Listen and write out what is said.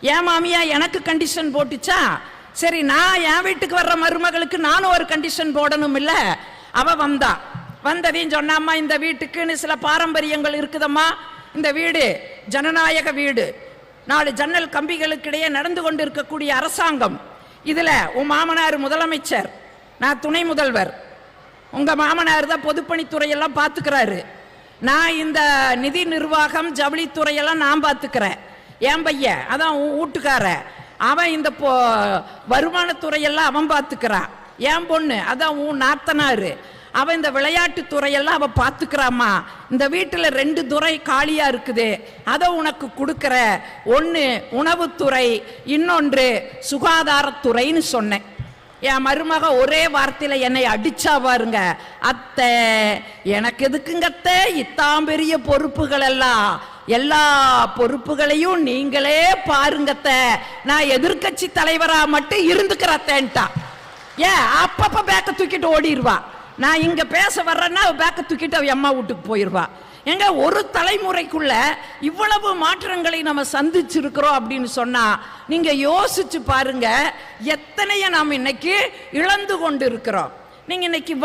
என் மாமியா எனக்கு கண்டிஷன் போட்டுச்சா? சரி, நான் என் வீட்டுக்கு வர்ற மருமகளுக்கு நானும் ஒரு கண்டிஷன் போடணும் இல்ல. அவ வந்ததையும் சொன்னாம்மா, இந்த வீட்டுக்குன்னு சில பாரம்பரியங்கள் இருக்குதம்மா. இந்த வீடு ஜனநாயக வீடு, 4 ஜன்னல் கம்பிகளுக்கு இடையே நடந்து கொண்டு இருக்கக்கூடிய அரசாங்கம். இதுல உன் மாமனார் முதலமைச்சர், நான் துணை முதல்வர், உங்க மாமனார் தான் பொதுப்பணித்துறையெல்லாம் பார்த்துக்கிறாரு. நான் இந்த நிதி நிர்வாகம் ஜவுளித்துறையெல்லாம் நான் பார்த்துக்கிறேன். என் பையன் அதான் உன் வீட்டுக்கார, அவன் இந்த வருமானத்துறையெல்லாம் அவன் பார்த்துக்கிறான். என் பொண்ணு அதான் உன் நாத்தனாரு, அவன் இந்த விளையாட்டு துறையெல்லாம் அவ பார்த்துக்கிறாமா. இந்த வீட்டில் 2 துறை காலியா இருக்குது, அதை உனக்கு கொடுக்கிற. ஒன்று உணவுத்துறை, இன்னொன்று சுகாதாரத்துறைன்னு சொன்னேன். என் மருமக ஒரே வார்த்தையில என்னை அடிச்சா பாருங்க, அத்தை எனக்கு எதுக்குங்க அத்தை இத்தாம் பெரிய பொறுப்புகள் எல்லாம், எல்லா பொறுப்புகளையும் நீங்களே பாருங்கத்த, நான் எதிர்கட்சி தலைவரா மட்டும் இருந்துக்கிறத்தேன்ட்டா. ஏன் அப்பப்ப பேக்க தூக்கிட்டு ஓடிடுவா. நான் இங்க பேச வர்றேன்னா பேக்க தூக்கிட்டு அவ அம்மா வீட்டுக்கு போயிடுவா. எங்க ஒரு தலைமுறைக்குள்ள இவ்வளவு மாற்றங்களை நம்ம சந்திச்சிருக்கிறோம் அப்படின்னு சொன்னா நீங்க யோசிச்சு பாருங்க, எத்தனைய நாம் இன்னைக்கு இழந்து கொண்டு இருக்கிறோம். நீங்க இன்னைக்கு